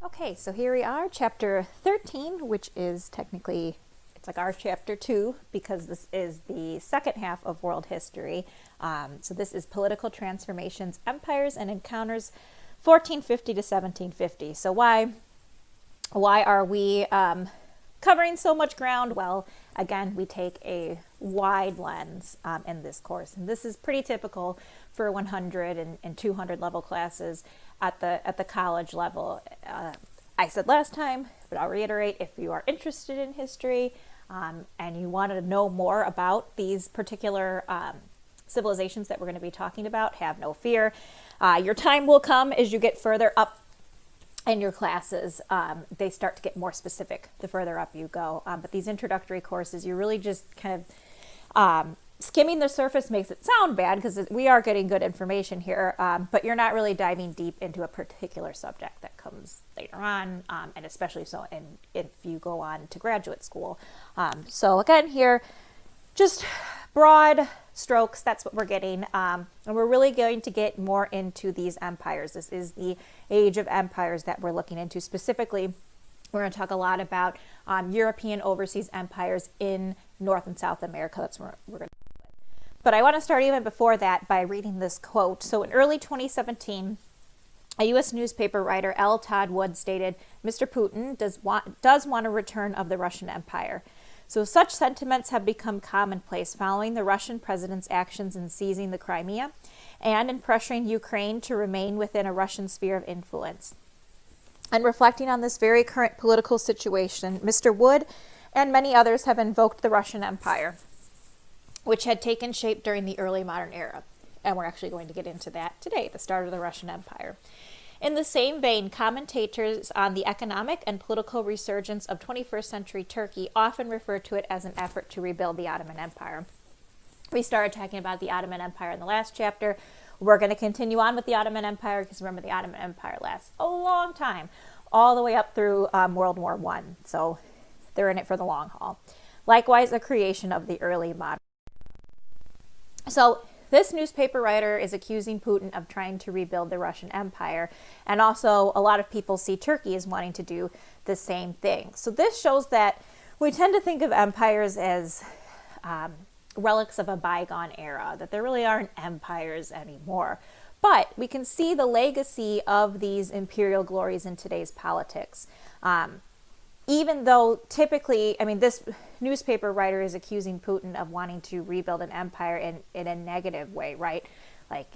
Okay, so here we are, chapter 13, which is technically, it's like our chapter 2 because this is the second half of world history. So this is Political Transformations, Empires and Encounters, 1450 to 1750. So why are we covering so much ground? Well, again, we take a wide lens in this course, and this is pretty typical for 100 and 200 level classes at the college level. I said last time, but I'll reiterate, if you are interested in history and you want to know more about these particular civilizations that we're going to be talking about, have no fear. Your time will come as you get further up in your classes. They start to get more specific the further up you go. But these introductory courses, you're really just kind of skimming the surface. Makes it sound bad because we are getting good information here, but you're not really diving deep into a particular subject that comes later on, and especially so if you go on to graduate school. So again, here, just broad strokes, that's what we're getting. And we're really going to get more into these empires. This is the age of empires that we're looking into. Specifically, we're going to talk a lot about European overseas empires in North and South America. That's what we're going to talk about. But I want to start even before that by reading this quote. So in early 2017, a U.S. newspaper writer, L. Todd Wood, stated, "Mr. Putin does want a return of the Russian Empire. So such sentiments have become commonplace following the Russian president's actions in seizing the Crimea and in pressuring Ukraine to remain within a Russian sphere of influence. And reflecting on this very current political situation, Mr. Wood and many others have invoked the Russian Empire, which had taken shape during the early modern era." And we're actually going to get into that today, the start of the Russian Empire. In the same vein, commentators on the economic and political resurgence of 21st century Turkey often refer to it as an effort to rebuild the Ottoman Empire. We started talking about the Ottoman Empire in the last chapter. We're going to continue on with the Ottoman Empire because remember, the Ottoman Empire lasts a long time, all the way up through World War I. So they're in it for the long haul. Likewise, a creation of the early modern. So this newspaper writer is accusing Putin of trying to rebuild the Russian Empire. And also, a lot of people see Turkey as wanting to do the same thing. So this shows that we tend to think of empires as relics of a bygone era, that there really aren't empires anymore. But we can see the legacy of these imperial glories in today's politics. Even though typically, this newspaper writer is accusing Putin of wanting to rebuild an empire in a negative way, right? Like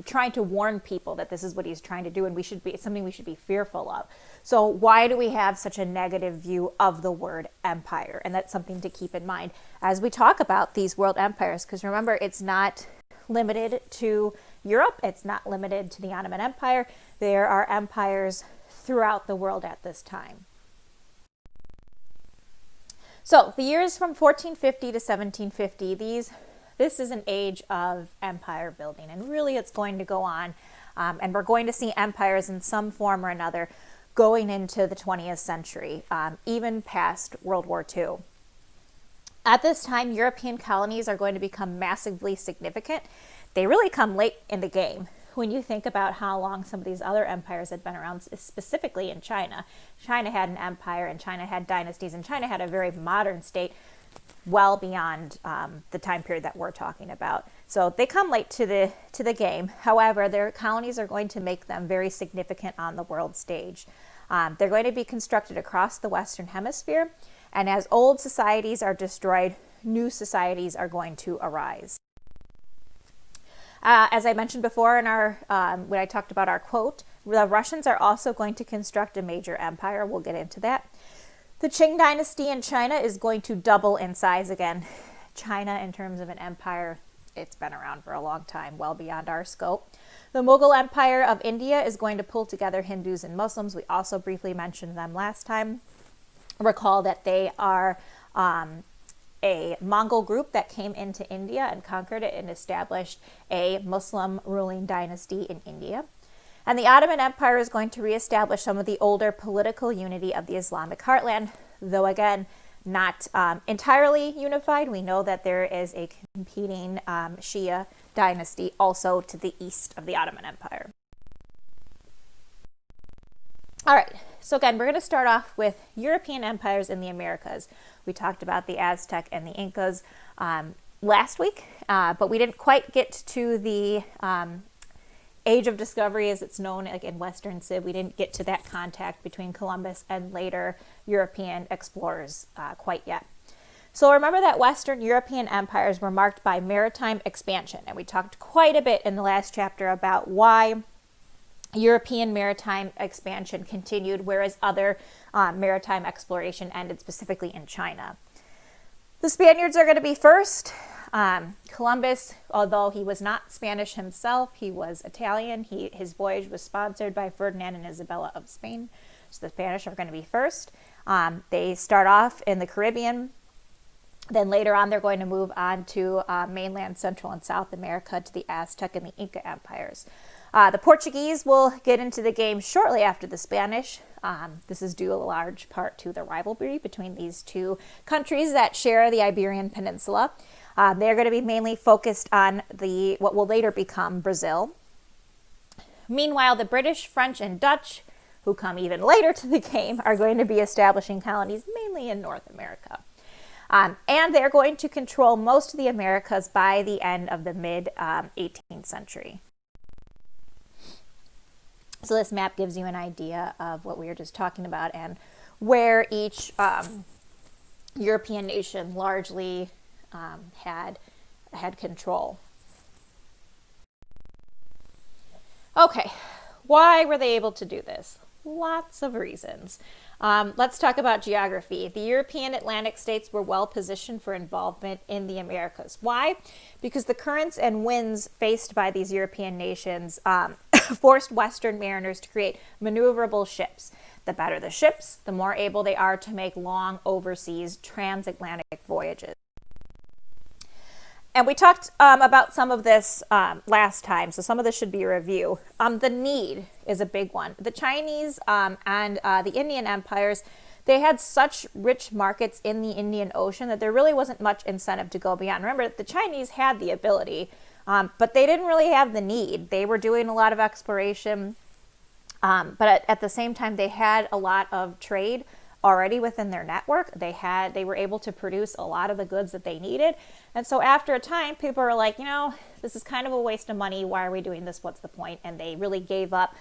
trying to warn people that this is what he's trying to do and it's something we should be fearful of. So why do we have such a negative view of the word empire? And that's something to keep in mind as we talk about these world empires, because remember, it's not limited to Europe. It's not limited to the Ottoman Empire. There are empires throughout the world at this time. So the years from 1450 to 1750, this is an age of empire building, and really it's going to go on, and we're going to see empires in some form or another going into the 20th century, even past World War II. At this time, European colonies are going to become massively significant. They really come late in the game. When you think about how long some of these other empires had been around, specifically in China. China had an empire, and China had dynasties, and China had a very modern state well beyond the time period that we're talking about. So they come late to the game. However, their colonies are going to make them very significant on the world stage. They're going to be constructed across the Western Hemisphere, and as old societies are destroyed, new societies are going to arise. As I mentioned before in our when I talked about our quote, the Russians are also going to construct a major empire. We'll get into that. The Qing dynasty in China is going to double in size again. China, in terms of an empire, it's been around for a long time, well beyond our scope. The Mughal Empire of India is going to pull together Hindus and Muslims. We also briefly mentioned them last time. Recall that they are a Mongol group that came into India and conquered it and established a Muslim ruling dynasty in India. And the Ottoman Empire is going to reestablish some of the older political unity of the Islamic heartland, though again, not entirely unified. We know that there is a competing Shia dynasty also to the east of the Ottoman Empire. All right, so again, we're going to start off with European empires in the Americas. We talked about the Aztec and the Incas last week, but we didn't quite get to the Age of Discovery, as it's known, like in Western Civ. We didn't get to that contact between Columbus and later European explorers quite yet. So remember that Western European empires were marked by maritime expansion, and we talked quite a bit in the last chapter about why European maritime expansion continued, whereas other maritime exploration ended, specifically in China. The Spaniards are going to be first. Columbus, although he was not Spanish himself, he was Italian. His voyage was sponsored by Ferdinand and Isabella of Spain. So the Spanish are going to be first. They start off in the Caribbean. Then later on, they're going to move on to mainland Central and South America, to the Aztec and the Inca empires. The Portuguese will get into the game shortly after the Spanish. This is due a large part to the rivalry between these two countries that share the Iberian Peninsula. They're going to be mainly focused on what will later become Brazil. Meanwhile, the British, French, and Dutch, who come even later to the game, are going to be establishing colonies mainly in North America. And they're going to control most of the Americas by the end of the mid-18th century. So this map gives you an idea of what we were just talking about and where each European nation largely had control. Okay, why were they able to do this? Lots of reasons. Let's talk about geography. The European Atlantic states were well positioned for involvement in the Americas. Why? Because the currents and winds faced by these European nations forced Western mariners to create maneuverable ships. The better the ships, the more able they are to make long overseas transatlantic voyages. And we talked about some of this last time, so some of this should be a review. The need is a big one. The Chinese and the Indian empires, they had such rich markets in the Indian Ocean that there really wasn't much incentive to go beyond. Remember, the Chinese had the ability, but they didn't really have the need. They were doing a lot of exploration, but at the same time, they had a lot of trade already within their network. They were able to produce a lot of the goods that they needed. And so after a time, people are like, this is kind of a waste of money. Why are we doing this? What's the point? And they really gave up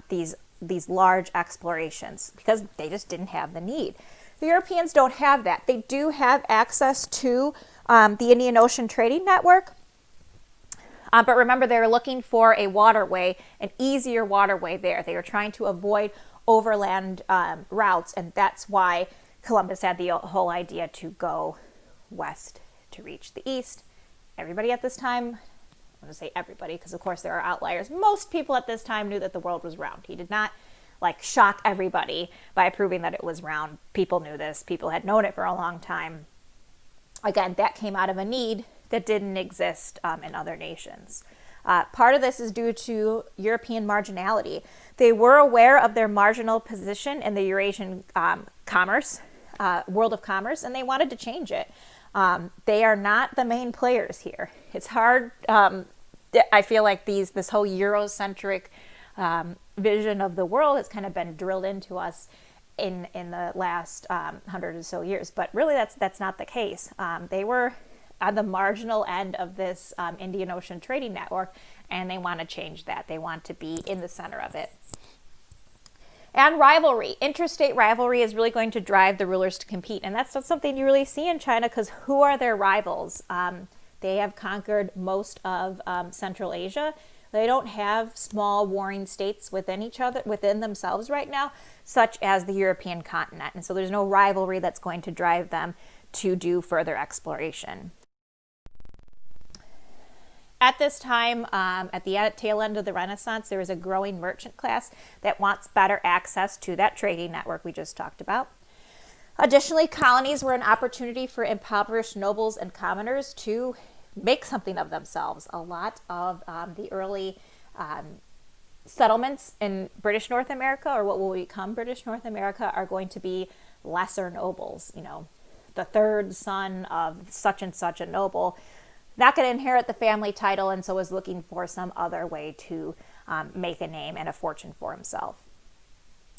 these large explorations because they just didn't have the need. The Europeans don't have that. They do have access to the Indian Ocean trading network. But remember, they were looking for a waterway, an easier waterway there. They were trying to avoid overland routes, and that's why Columbus had the whole idea to go west to reach the east. Everybody at this time, I'm going to say everybody because of course there are outliers, most people at this time knew that the world was round. He did not shock everybody by proving that it was round. People knew this. People had known it for a long time. Again, that came out of a need that didn't exist in other nations. Part of this is due to European marginality. They were aware of their marginal position in the Eurasian world of commerce, and they wanted to change it. They are not the main players here. It's hard. I feel like this whole Eurocentric vision of the world has kind of been drilled into us in the last 100 or so years, but really that's not the case. They were on the marginal end of this Indian Ocean trading network, and they want to change that. They want to be in the center of it. And rivalry. Interstate rivalry is really going to drive the rulers to compete, and that's not something you really see in China because who are their rivals? They have conquered most of Central Asia. They don't have small warring states within themselves right now, such as the European continent. And so there's no rivalry that's going to drive them to do further exploration. At this time, at the tail end of the Renaissance, there is a growing merchant class that wants better access to that trading network we just talked about. Additionally, colonies were an opportunity for impoverished nobles and commoners to make something of themselves. A lot of the early settlements in British North America, or what will become British North America, are going to be lesser nobles. The third son of such and such a noble, not going to inherit the family title, and so is looking for some other way to make a name and a fortune for himself.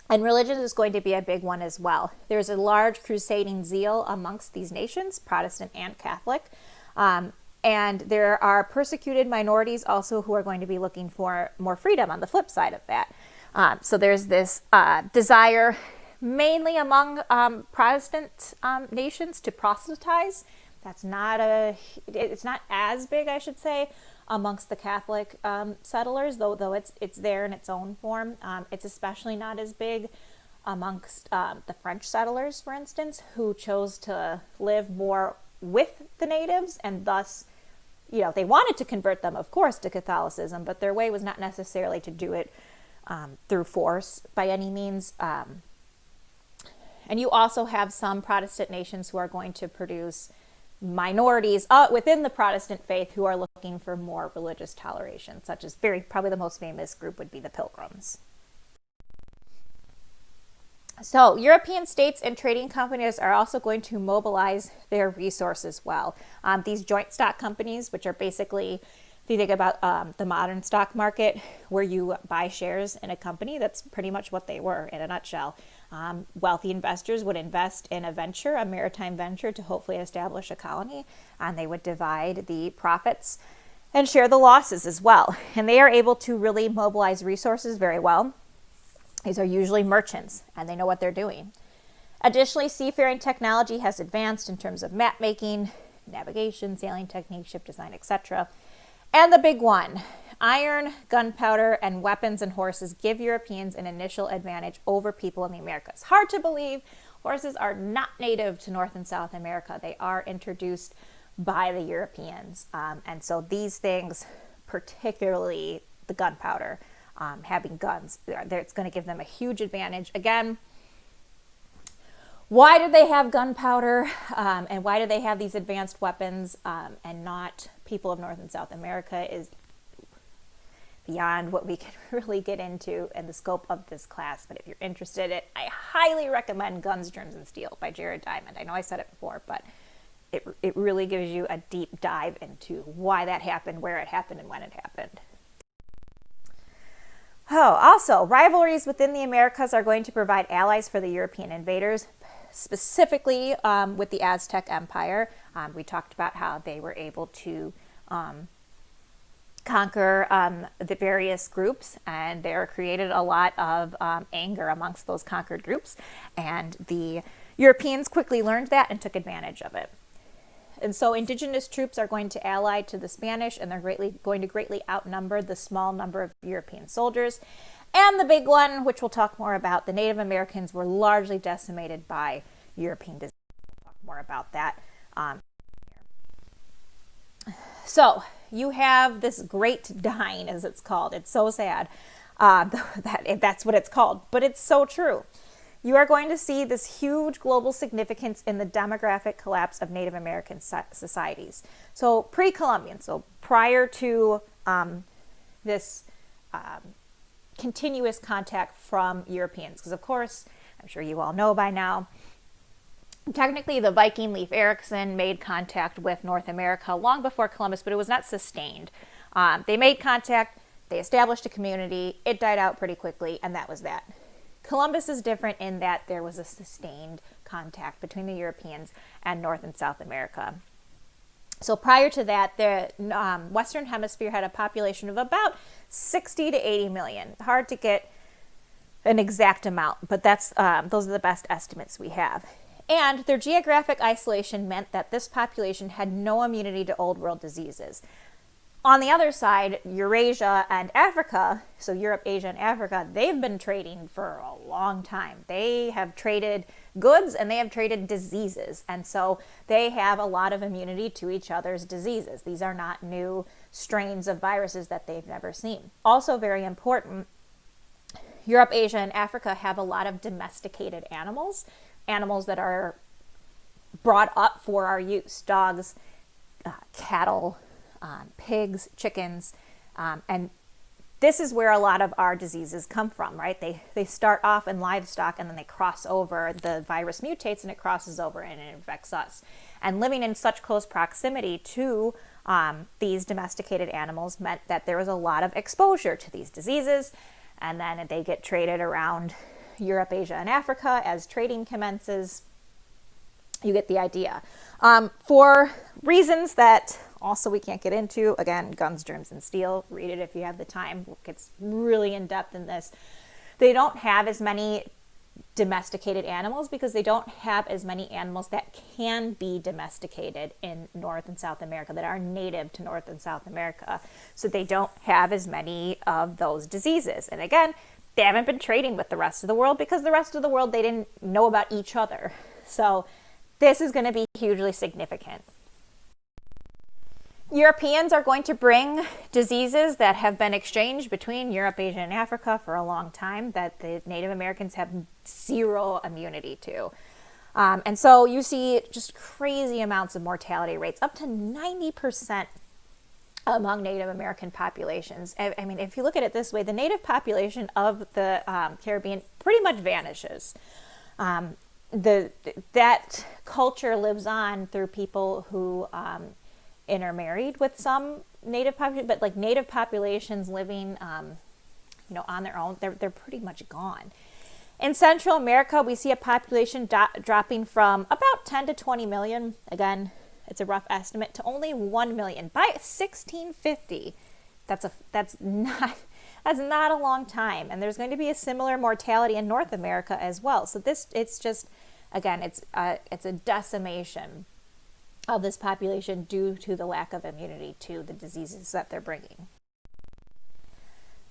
And religion is going to be a big one as well. There's a large crusading zeal amongst these nations, Protestant and Catholic. And there are persecuted minorities also who are going to be looking for more freedom on the flip side of that. So there's this desire, mainly among Protestant nations, to proselytize. It's not as big, I should say, amongst the Catholic settlers, though it's there in its own form. It's especially not as big amongst the French settlers, for instance, who chose to live more with the natives, and thus, they wanted to convert them, of course, to Catholicism, but their way was not necessarily to do it through force by any means. And you also have some Protestant nations who are going to produce minorities within the Protestant faith who are looking for more religious toleration, such as probably the most famous group would be the Pilgrims. So European states and trading companies are also going to mobilize their resources well. These joint stock companies, which are basically, if you think about the modern stock market, where you buy shares in a company, that's pretty much what they were in a nutshell. Wealthy investors would invest in a venture, a maritime venture, to hopefully establish a colony, and they would divide the profits and share the losses as well. And they are able to really mobilize resources very well. These are usually merchants, and they know what they're doing. Additionally, seafaring technology has advanced in terms of map making, navigation, sailing techniques, ship design, etc. And the big one, iron, gunpowder, and weapons and horses give Europeans an initial advantage over people in the Americas. Hard to believe, horses are not native to North and South America. They are introduced by the Europeans. And so these things, particularly the gunpowder, having guns, it's going to give them a huge advantage. Again, why did they have gunpowder and why do they have these advanced weapons and not people of North and South America is beyond what we can really get into in the scope of this class. But if you're interested in it, I highly recommend Guns, Germs, and Steel by Jared Diamond. I know I said it before, but it really gives you a deep dive into why that happened, where it happened, and when it happened. Oh, also, rivalries within the Americas are going to provide allies for the European invaders, specifically with the Aztec Empire. We talked about how they were able to conquer the various groups, and there created a lot of anger amongst those conquered groups. And the Europeans quickly learned that and took advantage of it. And so indigenous troops are going to ally to the Spanish, and they're going to greatly outnumber the small number of European soldiers. And the big one, which we'll talk more about, the Native Americans were largely decimated by European disease. We'll talk more about that. So you have this Great Dying, as it's called. It's so sad that's what it's called, but it's so true. You are going to see this huge global significance in the demographic collapse of Native American societies. So pre-Columbian, so prior to this continuous contact from Europeans, because of course, I'm sure you all know by now, technically the Viking Leif Erikson made contact with North America long before Columbus, but it was not sustained. They made contact, they established a community, it died out pretty quickly, and that was that. Columbus is different in that there was a sustained contact between the Europeans and North and South America. So prior to that, the Western Hemisphere had a population of about 60 to 80 million. Hard to get an exact amount, but those are the best estimates we have. And their geographic isolation meant that this population had no immunity to old world diseases. On the other side, Eurasia and Africa, so Europe, Asia, and Africa, they've been trading for a long time. They have traded goods and they have traded diseases. And so they have a lot of immunity to each other's diseases. These are not new strains of viruses that they've never seen. Also very important, Europe, Asia, and Africa have a lot of domesticated animals that are brought up for our use. Dogs, cattle, pigs, chickens, and this is where a lot of our diseases come from, right? They start off in livestock and then they cross over, the virus mutates and it crosses over and it infects us. And living in such close proximity to these domesticated animals meant that there was a lot of exposure to these diseases, and then they get traded around Europe, Asia, and Africa as trading commences. You get the idea. For reasons that also we can't get into, again, Guns, Germs, and Steel, read it if you have the time. It gets really in depth in this. They don't have as many domesticated animals because they don't have as many animals that can be domesticated in North and South America, that are native to North and South America. So they don't have as many of those diseases. And again, they haven't been trading with the rest of the world because the rest of the world, they didn't know about each other. So this is going to be hugely significant. Europeans are going to bring diseases that have been exchanged between Europe, Asia, and Africa for a long time that the Native Americans have zero immunity to. And so you see just crazy amounts of mortality rates, up to 90% among Native American populations. I mean, if you look at it this way, the native population of the Caribbean pretty much vanishes. That culture lives on through people who intermarried with some native population, but like native populations living, on their own, they're pretty much gone. In Central America, we see a population dropping from about 10 to 20 million. Again, it's a rough estimate, to only 1 million by 1650. That's not a long time. And there's going to be a similar mortality in North America as well. So it's just, again, it's a decimation of this population due to the lack of immunity to the diseases that they're bringing.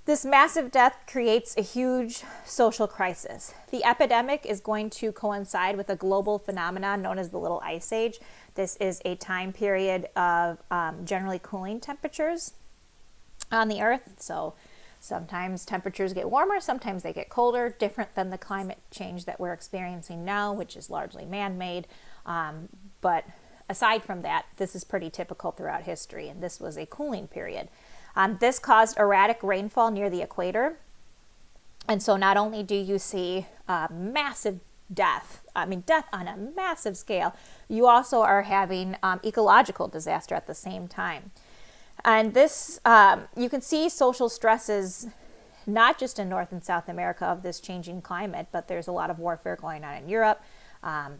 This massive death creates a huge social crisis. The epidemic is going to coincide with a global phenomenon known as the Little Ice Age. This is a time period of generally cooling temperatures on the Earth. So sometimes temperatures get warmer, sometimes they get colder, different than the climate change that we're experiencing now, which is largely man-made. But aside from that, this is pretty typical throughout history, and this was a cooling period. This caused erratic rainfall near the equator. And so not only do you see massive death on a massive scale, you also are having ecological disaster at the same time. And this, you can see social stresses, not just in North and South America of this changing climate, but there's a lot of warfare going on in Europe.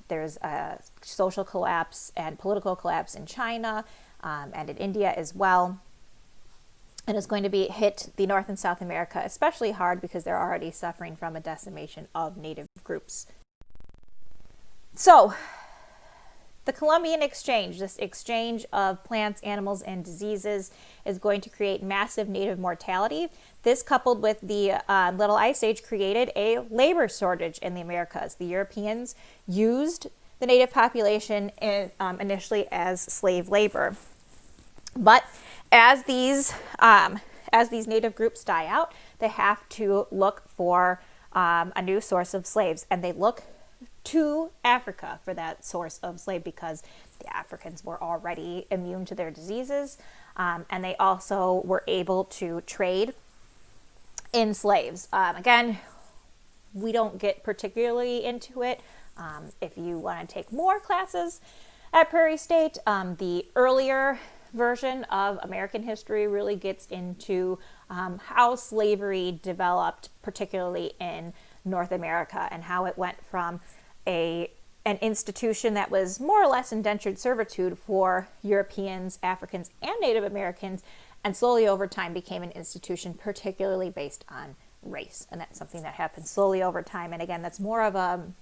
There's a social collapse and political collapse in China and in India as well. And it's going to be hit the North and South America especially hard because they're already suffering from a decimation of native groups. So the Columbian exchange, this exchange of plants, animals, and diseases, is going to create massive native mortality. This, coupled with the Little Ice Age, created a labor shortage in the Americas. The Europeans used the native population initially as slave labor. But as these native groups die out, they have to look for a new source of slaves, and they look to Africa for that source of slave because the Africans were already immune to their diseases, and they also were able to trade in slaves. Again, we don't get particularly into it. If you want to take more classes at Prairie State, the earlier version of American history really gets into how slavery developed, particularly in North America, and how it went from an institution that was more or less indentured servitude for Europeans, Africans, and Native Americans, and slowly over time became an institution particularly based on race. And that's something that happened slowly over time. And again, that's more of an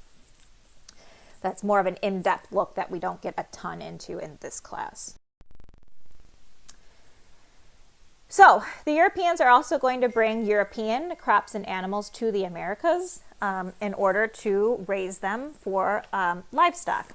in-depth look that we don't get a ton into in this class. So the Europeans are also going to bring European crops and animals to the Americas in order to raise them for livestock.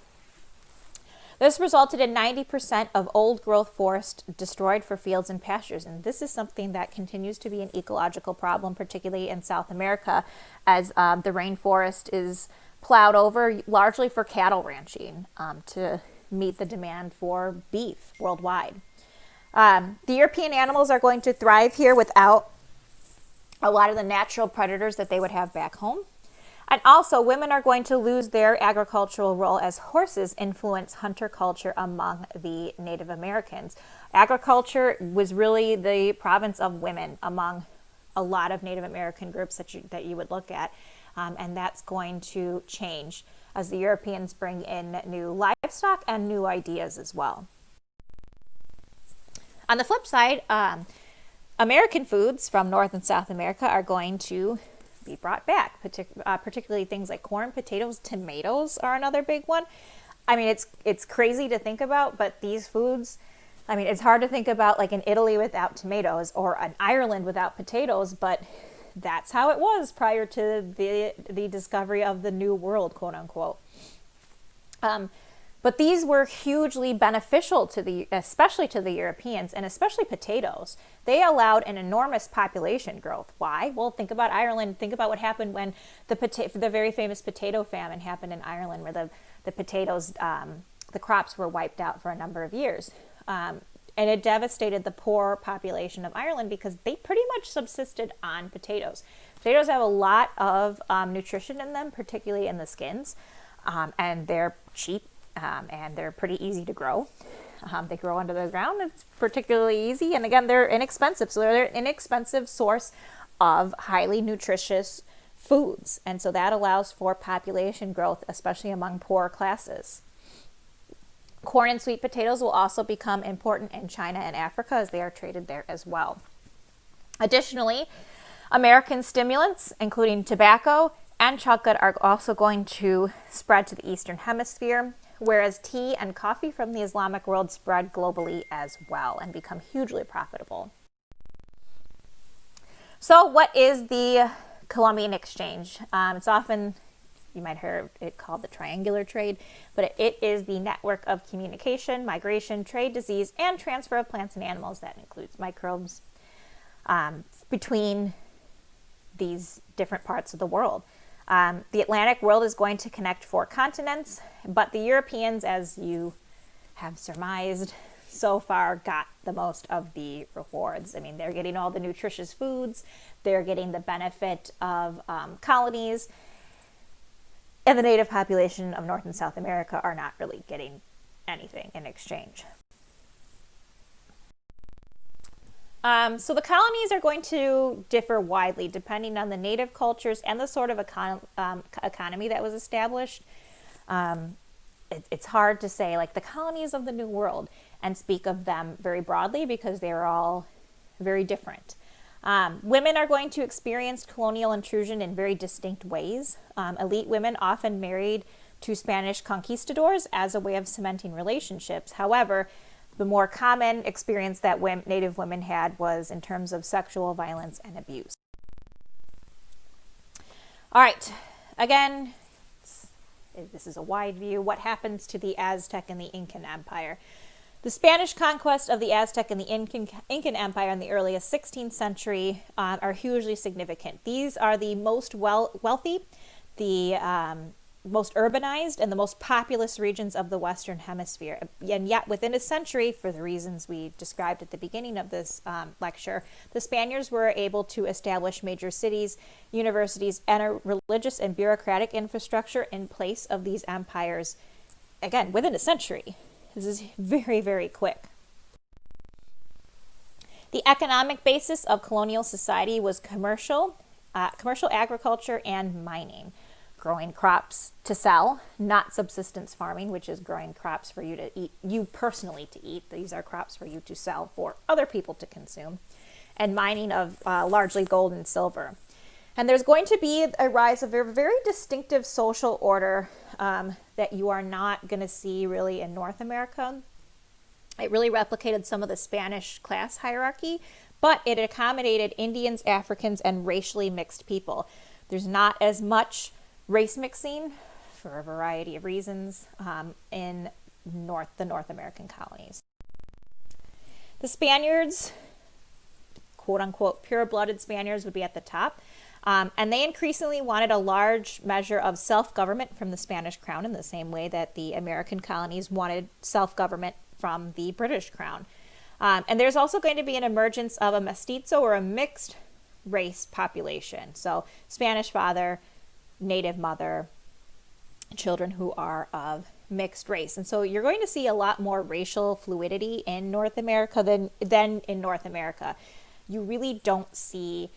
This resulted in 90% of old growth forest destroyed for fields and pastures. And this is something that continues to be an ecological problem, particularly in South America, as the rainforest is plowed over largely for cattle ranching to meet the demand for beef worldwide. The European animals are going to thrive here without a lot of the natural predators that they would have back home. And also, women are going to lose their agricultural role as horses influence hunter culture among the Native Americans. Agriculture was really the province of women among a lot of Native American groups that you would look at. and that's going to change as the Europeans bring in new livestock and new ideas as well. On the flip side, American foods from North and South America are going to be brought back, particularly things like corn, potatoes, tomatoes are another big one. I mean, it's crazy to think about, but these foods, I mean, it's hard to think about like an Italy without tomatoes or an Ireland without potatoes, but that's how it was prior to the discovery of the New World, quote unquote. But these were hugely beneficial especially to the Europeans, and especially potatoes. They allowed an enormous population growth. Why? Well, think about Ireland. Think about what happened when the very famous potato famine happened in Ireland, where the potatoes, the crops were wiped out for a number of years. And it devastated the poor population of Ireland because they pretty much subsisted on potatoes. Potatoes have a lot of nutrition in them, particularly in the skins, and they're cheap. And they're pretty easy to grow. They grow under the ground. It's particularly easy. And again, they're inexpensive. So they're an inexpensive source of highly nutritious foods. And so that allows for population growth, especially among poorer classes. Corn and sweet potatoes will also become important in China and Africa as they are traded there as well. Additionally, American stimulants, including tobacco and chocolate, are also going to spread to the Eastern Hemisphere, whereas tea and coffee from the Islamic world spread globally as well and become hugely profitable. So what is the Columbian Exchange? It's often, you might hear it called the triangular trade, but it is the network of communication, migration, trade, disease, and transfer of plants and animals that includes microbes between these different parts of the world. The Atlantic world is going to connect 4 continents, but the Europeans, as you have surmised, so far got the most of the rewards. I mean, they're getting all the nutritious foods, they're getting the benefit of colonies, and the native population of North and South America are not really getting anything in exchange. So the colonies are going to differ widely depending on the native cultures and the sort of economy that was established. It's hard to say like the colonies of the New World and speak of them very broadly because they're all very different. Women are going to experience colonial intrusion in very distinct ways. Elite women often married to Spanish conquistadors as a way of cementing relationships. However, the more common experience that Native women had was in terms of sexual violence and abuse. All right, again, this is a wide view. What happens to the Aztec and the Incan Empire? The Spanish conquest of the Aztec and the Incan Empire in the earliest 16th century are hugely significant. These are the most wealthy, the most urbanized, and the most populous regions of the Western Hemisphere. And yet within a century, for the reasons we described at the beginning of this lecture, the Spaniards were able to establish major cities, universities, and a religious and bureaucratic infrastructure in place of these empires, again, within a century. This is very, very quick. The economic basis of colonial society was commercial agriculture and mining. Growing crops to sell, not subsistence farming, which is growing crops for you to eat, you personally to eat. These are crops for you to sell for other people to consume, and mining of largely gold and silver. And there's going to be a rise of a very distinctive social order that you are not going to see really in North America. It really replicated some of the Spanish class hierarchy, but it accommodated Indians, Africans, and racially mixed people. There's not as much race mixing for a variety of reasons in the North American colonies. The Spaniards, quote unquote, pure-blooded Spaniards would be at the top. And they increasingly wanted a large measure of self-government from the Spanish crown in the same way that the American colonies wanted self-government from the British crown. And there's also going to be an emergence of a mestizo or a mixed race population. So Spanish father, native mother, children who are of mixed race. And so you're going to see a lot more racial fluidity in North America than in North America. You really don't see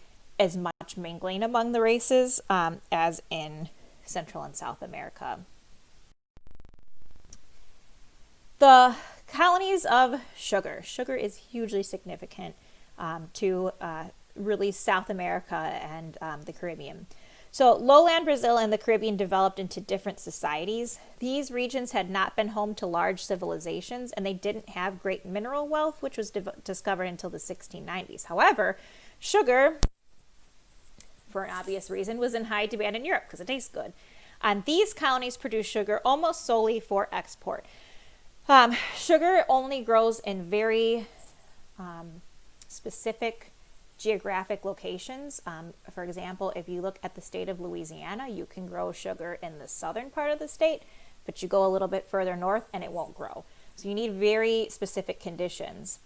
as much mingling among the races as in Central and South America. The colonies of sugar. Sugar is hugely significant to really South America and the Caribbean. So lowland Brazil and the Caribbean developed into different societies. These regions had not been home to large civilizations, and they didn't have great mineral wealth, which was discovered until the 1690s. However, sugar, for an obvious reason, was in high demand in Europe because it tastes good. And these colonies produced sugar almost solely for export. Sugar only grows in very specific geographic locations. For example, if you look at the state of Louisiana, you can grow sugar in the southern part of the state, but you go a little bit further north and it won't grow. So you need very specific conditions.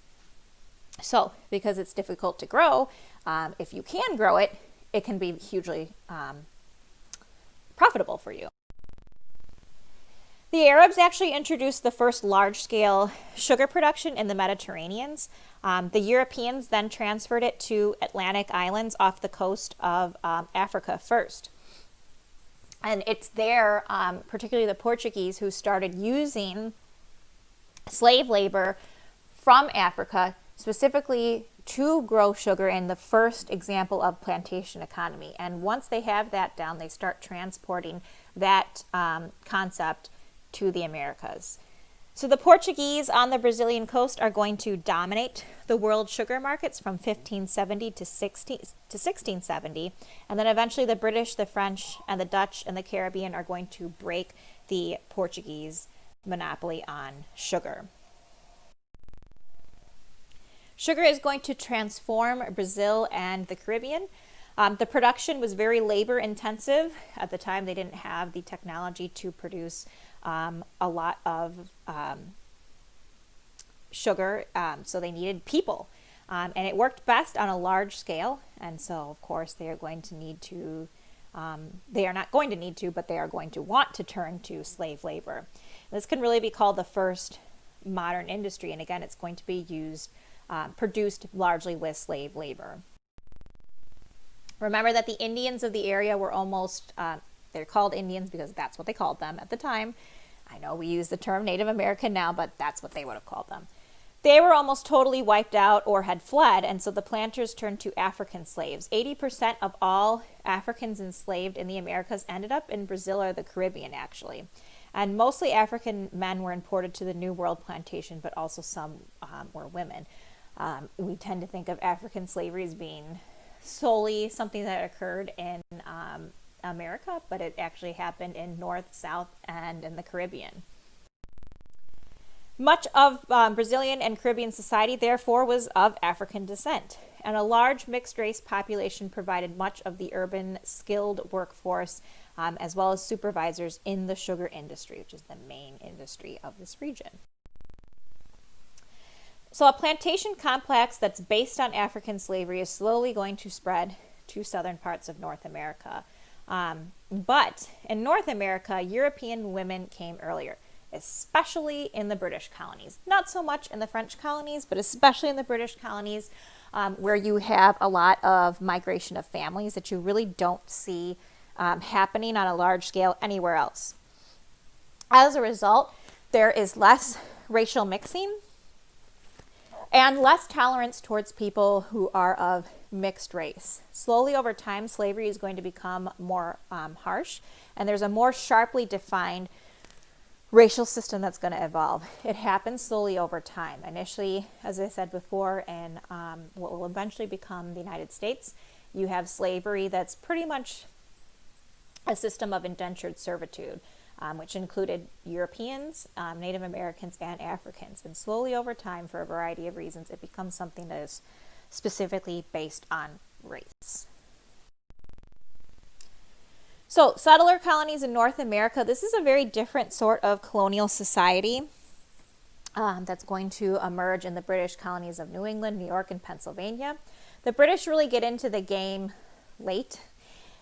So because it's difficult to grow, if you can grow it, it can be hugely profitable for you. The Arabs actually introduced the first large-scale sugar production in the Mediterranean. The Europeans then transferred it to Atlantic islands off the coast of Africa first. And it's there, particularly the Portuguese, who started using slave labor from Africa specifically to grow sugar in the first example of plantation economy. And once they have that down, they start transporting that concept to the Americas. So the Portuguese on the Brazilian coast are going to dominate the world sugar markets from 1570 to 1670. And then eventually the British, the French, and the Dutch and the Caribbean are going to break the Portuguese monopoly on sugar. Sugar is going to transform Brazil and the Caribbean. The production was very labor intensive. At the time, they didn't have the technology to produce a lot of sugar, so they needed people. And it worked best on a large scale. And so, of course, they are going to need to, they are not going to need to, but they are going to want to turn to slave labor. This can really be called the first modern industry. And again, it's going to be used, produced largely with slave labor. Remember that the Indians of the area were almost, they're called Indians because that's what they called them at the time. I know we use the term Native American now, but that's what they would have called them. They were almost totally wiped out or had fled, and so the planters turned to African slaves. 80% of all Africans enslaved in the Americas ended up in Brazil or the Caribbean, actually. And mostly African men were imported to the New World plantation, but also some were women. We tend to think of African slavery as being solely something that occurred in America, but it actually happened in North, South, and in the Caribbean. Much of Brazilian and Caribbean society, therefore, was of African descent, and a large mixed-race population provided much of the urban skilled workforce, as well as supervisors in the sugar industry, which is the main industry of this region. So a plantation complex that's based on African slavery is slowly going to spread to southern parts of North America. But in North America, European women came earlier, especially in the British colonies. Not so much in the French colonies, but especially in the British colonies, where you have a lot of migration of families that you really don't see happening on a large scale anywhere else. As a result, there is less racial mixing and less tolerance towards people who are of mixed race. Slowly over time, slavery is going to become more harsh, and there's a more sharply defined racial system that's going to evolve. It happens slowly over time. Initially, as I said before, in what will eventually become the United States, you have slavery that's pretty much a system of indentured servitude, which included Europeans, Native Americans, and Africans. And slowly over time, for a variety of reasons, it becomes something that is specifically based on race. So, settler colonies in North America, this is a very different sort of colonial society that's going to emerge in the British colonies of New England, New York, and Pennsylvania. The British really get into the game late.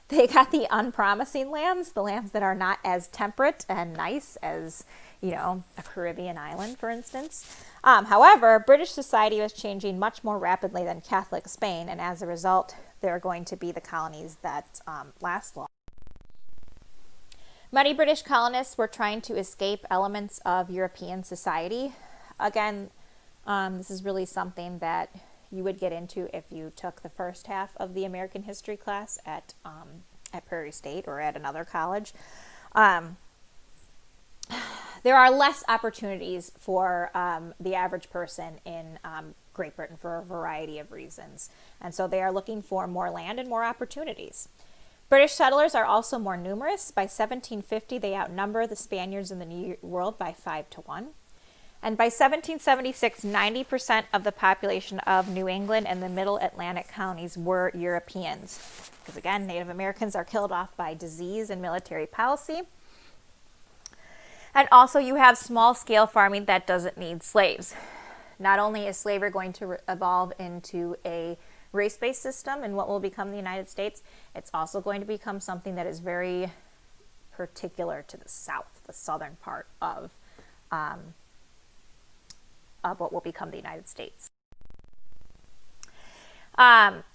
They got the unpromising lands, the lands that are not as temperate and nice as, a Caribbean island, for instance. However, British society was changing much more rapidly than Catholic Spain, and as a result, they're going to be the colonies that last long. Many British colonists were trying to escape elements of European society. Again, this is really something that you would get into if you took the first half of the American history class at Prairie State or at another college. There are less opportunities for the average person in Great Britain for a variety of reasons. And so they are looking for more land and more opportunities. British settlers are also more numerous. By 1750, they outnumber the Spaniards in the New World by 5-1. And by 1776, 90% of the population of New England and the Middle Atlantic colonies were Europeans. Because again, Native Americans are killed off by disease and military policy. And also you have small-scale farming that doesn't need slaves. Not only is slavery going to evolve into a race-based system in what will become the United States, it's also going to become something that is very particular to the South, the southern part of what will become the United States.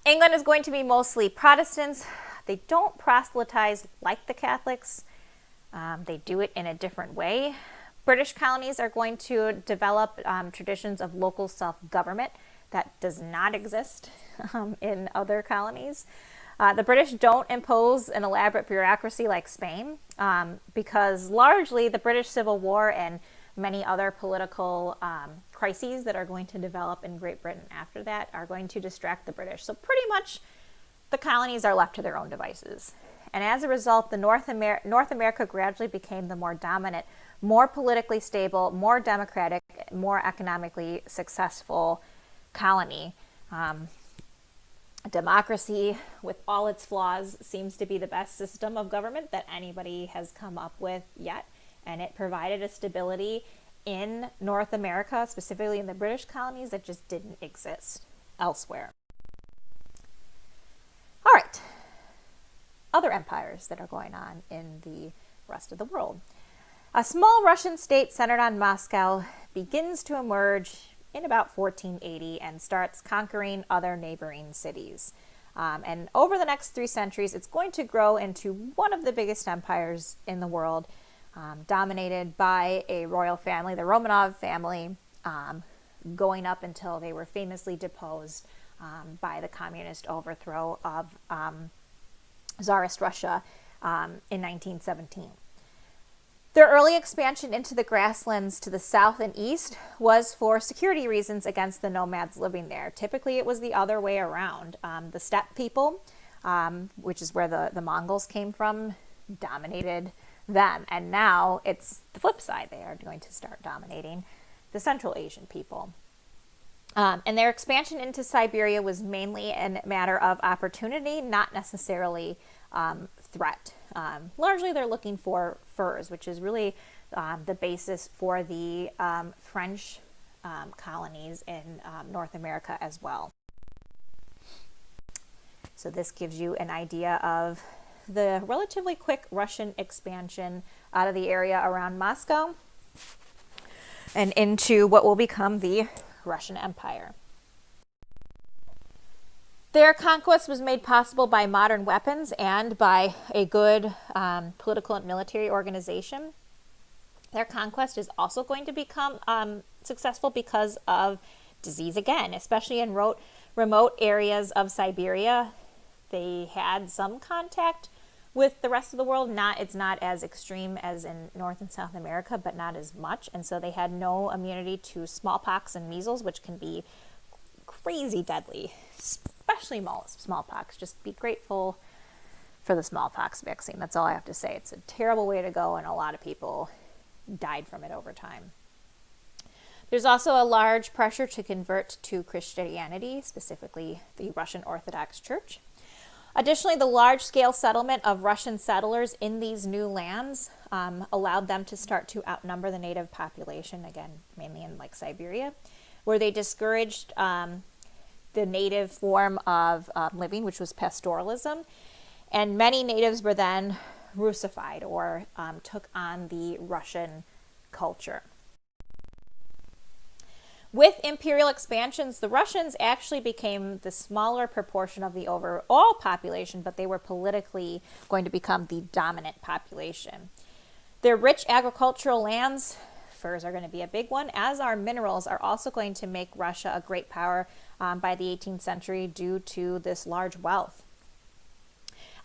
England is going to be mostly Protestants. They don't proselytize like the Catholics. They do it in a different way. British colonies are going to develop traditions of local self-government that does not exist in other colonies. The British don't impose an elaborate bureaucracy like Spain because largely the British Civil War and many other political crises that are going to develop in Great Britain after that are going to distract the British. So pretty much the colonies are left to their own devices. And as a result, the North America gradually became the more dominant, more politically stable, more democratic, more economically successful colony. Democracy, with all its flaws, seems to be the best system of government that anybody has come up with yet. And it provided a stability in North America, specifically in the British colonies, that just didn't exist elsewhere. All right. Other empires that are going on in the rest of the world. A small Russian state centered on Moscow begins to emerge in about 1480 and starts conquering other neighboring cities. And over the next 3 centuries, it's going to grow into one of the biggest empires in the world, dominated by a royal family, the Romanov family, going up until they were famously deposed by the communist overthrow of Tsarist Russia in 1917. Their early expansion into the grasslands to the south and east was for security reasons against the nomads living there. Typically, it was the other way around. The steppe people, which is where the Mongols came from, dominated them. And now it's the flip side. They are going to start dominating the Central Asian people. And their expansion into Siberia was mainly a matter of opportunity, not necessarily threat. Largely, they're looking for furs, which is really the basis for the French colonies in North America as well. So this gives you an idea of the relatively quick Russian expansion out of the area around Moscow and into what will become the Russian Empire. Their conquest was made possible by modern weapons and by a good political and military organization. Their conquest is also going to become successful because of disease again, especially in remote areas of Siberia. They had some contact with the rest of the world. It's not as extreme as in North and South America, but not as much. And so they had no immunity to smallpox and measles, which can be crazy deadly, especially smallpox. Just be grateful for the smallpox vaccine. That's all I have to say. It's a terrible way to go, and a lot of people died from it over time. There's also a large pressure to convert to Christianity, specifically the Russian Orthodox Church. Additionally, the large-scale settlement of Russian settlers in these new lands allowed them to start to outnumber the native population, again, mainly in like Siberia, where they discouraged the native form of living, which was pastoralism. And many natives were then Russified or took on the Russian culture. With imperial expansions, the Russians actually became the smaller proportion of the overall population, but they were politically going to become the dominant population. Their rich agricultural lands, furs are going to be a big one, as are minerals, are also going to make Russia a great power by the 18th century due to this large wealth.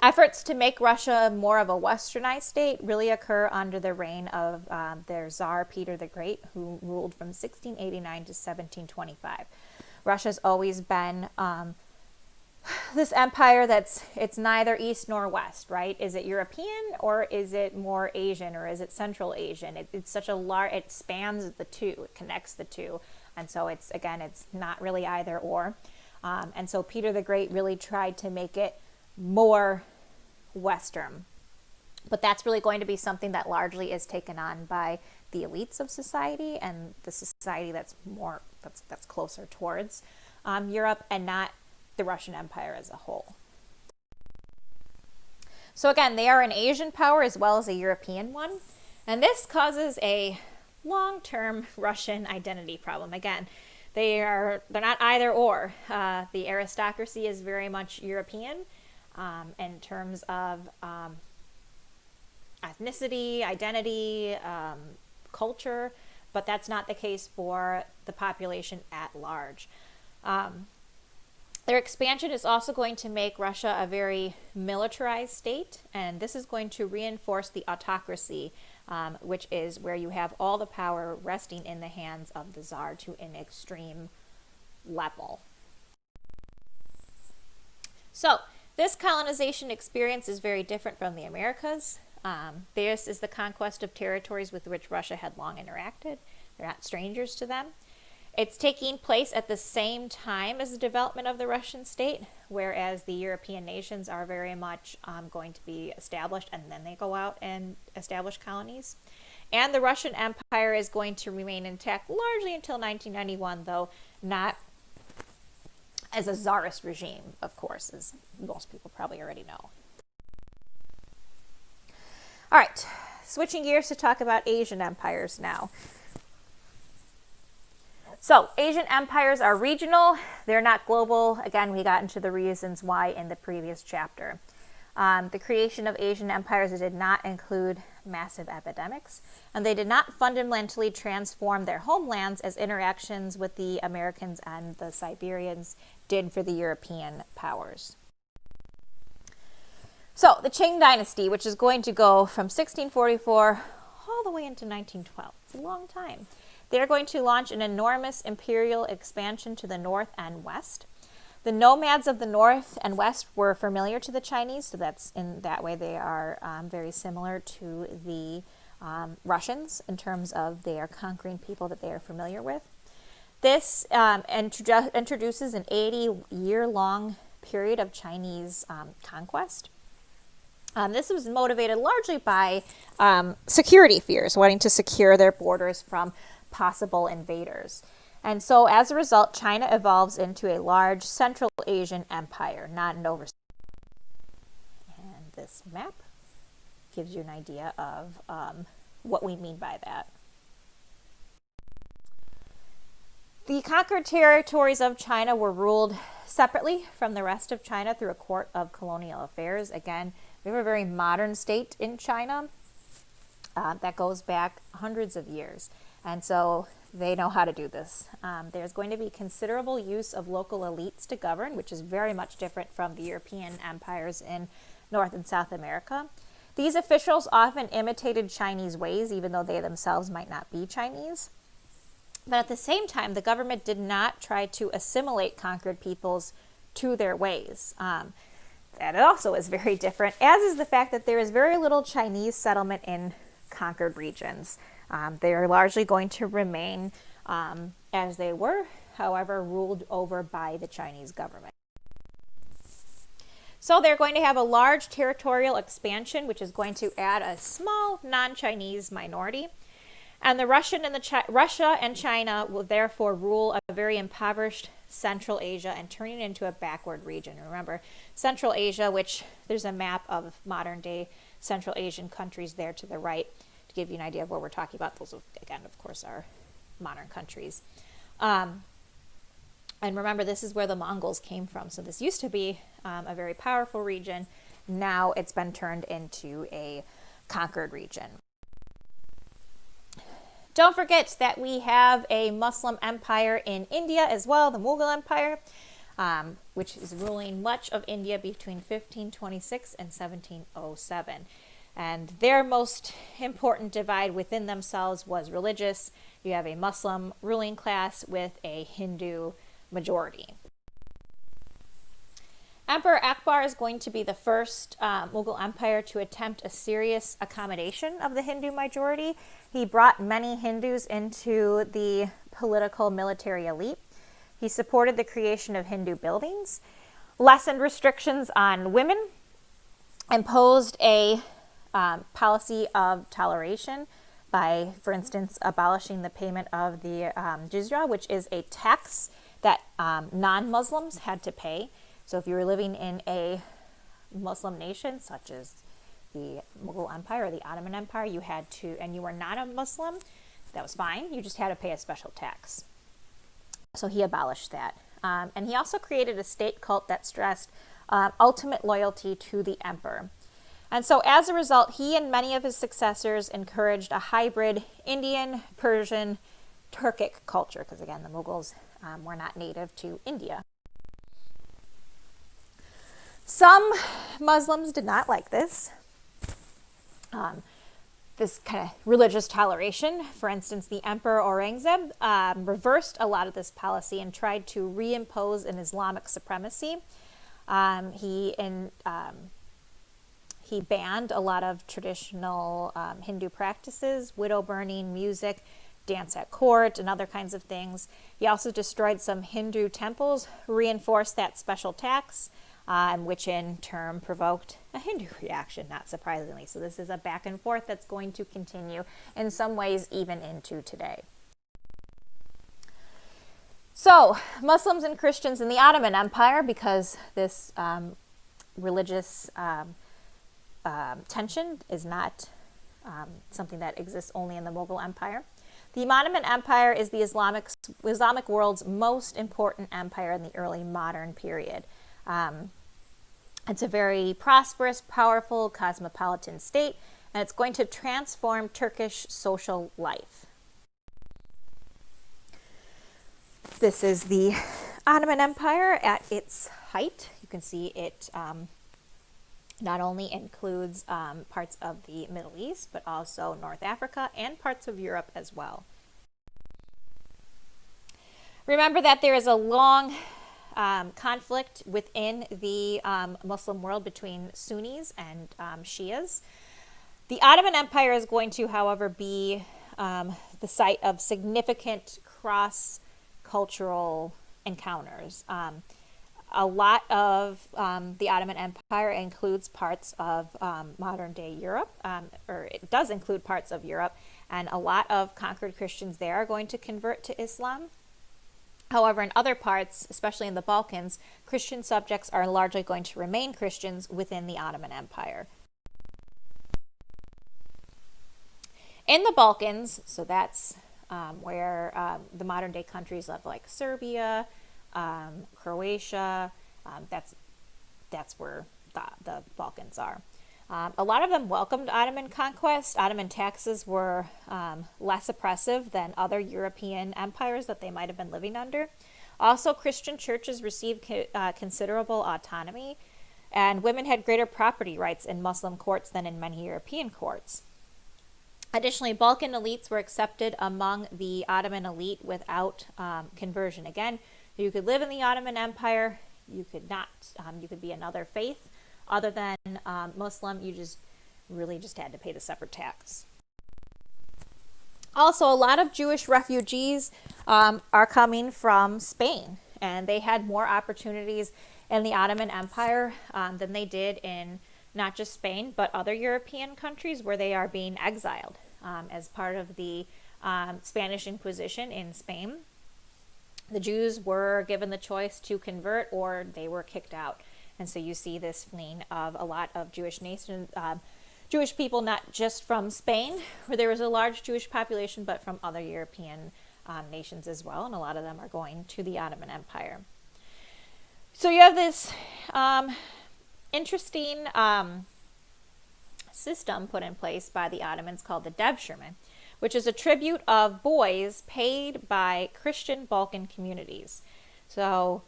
Efforts to make Russia more of a westernized state really occur under the reign of their Tsar Peter the Great, who ruled from 1689 to 1725. Russia's always been this empire it's neither east nor west, right? Is it European or is it more Asian or is it Central Asian? It's such a large, it spans the two, it connects the two. And so it's not really either or. And so Peter the Great really tried to make it more Western. But that's really going to be something that largely is taken on by the elites of society and the society that's closer towards Europe, and not the Russian Empire as a whole. So again, they are an Asian power as well as a European one. And this causes a long-term Russian identity problem. Again, they're not either or. The aristocracy is very much European in terms of ethnicity, identity, culture, but that's not the case for the population at large. Their expansion is also going to make Russia a very militarized state, and this is going to reinforce the autocracy, which is where you have all the power resting in the hands of the Tsar to an extreme level. So, this colonization experience is very different from the Americas. This is the conquest of territories with which Russia had long interacted. They're not strangers to them. It's taking place at the same time as the development of the Russian state, whereas the European nations are very much going to be established and then they go out and establish colonies. And the Russian Empire is going to remain intact largely until 1991, though not as a czarist regime, of course, as most people probably already know. All right, switching gears to talk about Asian empires now. So, Asian empires are regional, they're not global. Again, we got into the reasons why in the previous chapter. The creation of Asian empires did not include massive epidemics, and they did not fundamentally transform their homelands as interactions with the Americans and the Siberians did for the European powers. So, the Qing dynasty, which is going to go from 1644 all the way into 1912. It's a long time. They're going to launch an enormous imperial expansion to the north and west. The nomads of the north and west were familiar to the Chinese, so that's in that way they are very similar to the Russians in terms of they are conquering people that they are familiar with. This introduces an 80-year-long period of Chinese conquest. This was motivated largely by security fears, wanting to secure their borders from possible invaders. And so as a result, China evolves into a large Central Asian empire, not an overseas. And this map gives you an idea of what we mean by that. The conquered territories of China were ruled separately from the rest of China through a court of colonial affairs. Again, we have a very modern state in China that goes back hundreds of years. And so they know how to do this. There's going to be considerable use of local elites to govern, which is very much different from the European empires in North and South America. These officials often imitated Chinese ways, even though they themselves might not be Chinese. But at the same time, the government did not try to assimilate conquered peoples to their ways. That also is very different, as is the fact that there is very little Chinese settlement in conquered regions. They are largely going to remain as they were, however, ruled over by the Chinese government. So they're going to have a large territorial expansion, which is going to add a small non-Chinese minority. And the Russia and China will therefore rule a very impoverished Central Asia and turning it into a backward region. Remember, Central Asia, which there's a map of modern-day Central Asian countries there to the right, to give you an idea of what we're talking about. Those, again, of course, are modern countries. And remember, this is where the Mongols came from. So this used to be a very powerful region. Now it's been turned into a conquered region. Don't forget that we have a Muslim empire in India as well, the Mughal Empire, which is ruling much of India between 1526 and 1707. And their most important divide within themselves was religious. You have a Muslim ruling class with a Hindu majority. Emperor Akbar is going to be the first Mughal empire to attempt a serious accommodation of the Hindu majority. He brought many Hindus into the political military elite. He supported the creation of Hindu buildings, lessened restrictions on women, imposed a policy of toleration by, for instance, abolishing the payment of the jizya, which is a tax that non-Muslims had to pay. So if you were living in a Muslim nation, such as the Mughal Empire or the Ottoman Empire, you had to, and you were not a Muslim, that was fine. You just had to pay a special tax. So he abolished that. And he also created a state cult that stressed ultimate loyalty to the emperor. And so as a result, he and many of his successors encouraged a hybrid Indian, Persian, Turkic culture, because again, the Mughals were not native to India. Some Muslims did not like this. This kind of religious toleration. For instance, the Emperor Aurangzeb reversed a lot of this policy and tried to reimpose an Islamic supremacy. He banned a lot of traditional Hindu practices, widow burning, music, dance at court, and other kinds of things. He also destroyed some Hindu temples, reinforced that special tax, which in turn provoked a Hindu reaction, not surprisingly. So this is a back and forth that's going to continue in some ways even into today. So Muslims and Christians in the Ottoman Empire, because this religious tension is not something that exists only in the Mughal Empire. The Ottoman Empire is the Islamic world's most important empire in the early modern period. It's a very prosperous, powerful, cosmopolitan state, and it's going to transform Turkish social life. This is the Ottoman Empire at its height. You can see it not only includes parts of the Middle East, but also North Africa and parts of Europe as well. Remember that there is a long conflict within the Muslim world between Sunnis and Shias. The Ottoman Empire is going to, however, be the site of significant cross-cultural encounters. A lot of the Ottoman Empire includes parts of modern-day Europe, or it does include parts of Europe, and a lot of conquered Christians there are going to convert to Islam. However, in other parts, especially in the Balkans, Christian subjects are largely going to remain Christians within the Ottoman Empire. In the Balkans, so that's where the modern-day countries of like Serbia, Croatia, that's where the Balkans are. A lot of them welcomed Ottoman conquest. Ottoman taxes were less oppressive than other European empires that they might have been living under. Also, Christian churches received considerable autonomy, and women had greater property rights in Muslim courts than in many European courts. Additionally, Balkan elites were accepted among the Ottoman elite without conversion. Again, you could live in the Ottoman Empire, you could not, you could be another faith. Other than Muslim, you just had to pay the separate tax. Also, a lot of Jewish refugees are coming from Spain, and they had more opportunities in the Ottoman Empire than they did in not just Spain, but other European countries where they are being exiled as part of the Spanish Inquisition in Spain. The Jews were given the choice to convert or they were kicked out. And so you see this fleeing of a lot of Jewish people, not just from Spain, where there was a large Jewish population, but from other European nations as well, and a lot of them are going to the Ottoman Empire. So you have this interesting system put in place by the Ottomans called the Devshirme, which is a tribute of boys paid by Christian Balkan communities. So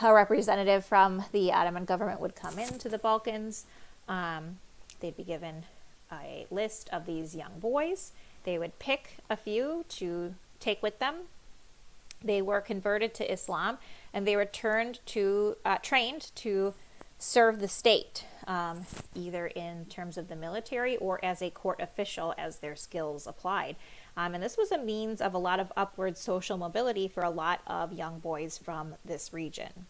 a representative from the Ottoman government would come into the Balkans. They'd be given a list of these young boys. They would pick a few to take with them. They were converted to Islam, and they were trained to serve the state, either in terms of the military or as a court official as their skills applied. And this was a means of a lot of upward social mobility for a lot of young boys from this region.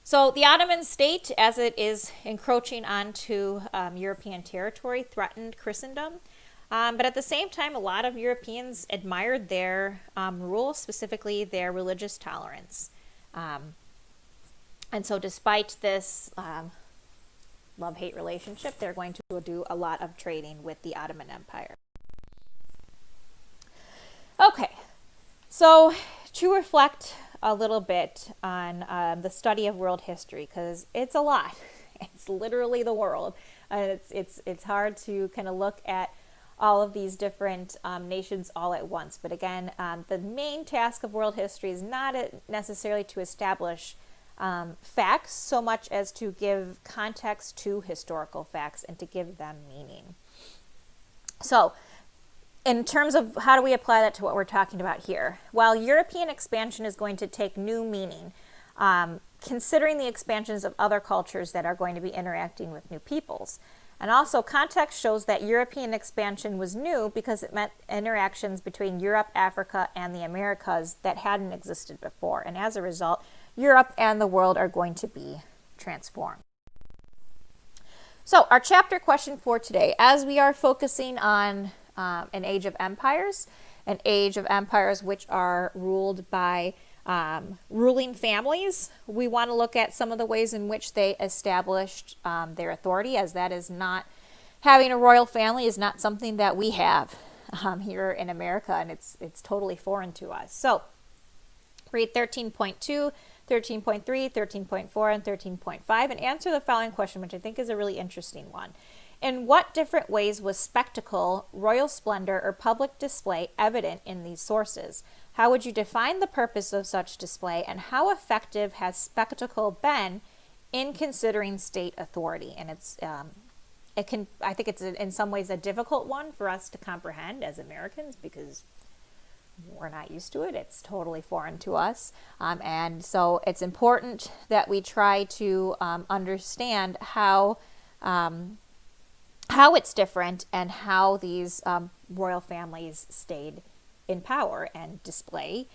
So the Ottoman state, as it is encroaching onto European territory, threatened Christendom. But at the same time, a lot of Europeans admired their rule, specifically their religious tolerance. And so despite this love-hate relationship, they're going to do a lot of trading with the Ottoman Empire. Okay, so to reflect a little bit on the study of world history, because it's a lot. It's literally the world. It's hard to kind of look at all of these different nations all at once. But again, the main task of world history is not necessarily to establish facts so much as to give context to historical facts and to give them meaning. So, in terms of how do we apply that to what we're talking about here? While European expansion is going to take new meaning, considering the expansions of other cultures that are going to be interacting with new peoples. And also, context shows that European expansion was new because it meant interactions between Europe, Africa, and the Americas that hadn't existed before. And as a result, Europe and the world are going to be transformed. So, our chapter question for today, as we are focusing on an age of empires which are ruled by ruling families, we want to look at some of the ways in which they established their authority, as that is not, having a royal family is not something that we have here in America, and it's totally foreign to us. So read 13.2, 13.3, 13.4, and 13.5, and answer the following question, which I think is a really interesting one. In what different ways was spectacle, royal splendor, or public display evident in these sources? How would you define the purpose of such display, and how effective has spectacle been in considering state authority? And I think it's in some ways a difficult one for us to comprehend as Americans because we're not used to it. It's totally foreign to us. And so it's important that we try to understand how it's different and how these royal families stayed in power and display,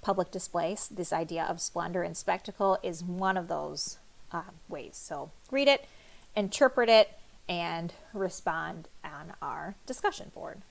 public displays. This idea of splendor and spectacle is one of those ways. So read it, interpret it, and respond on our discussion board.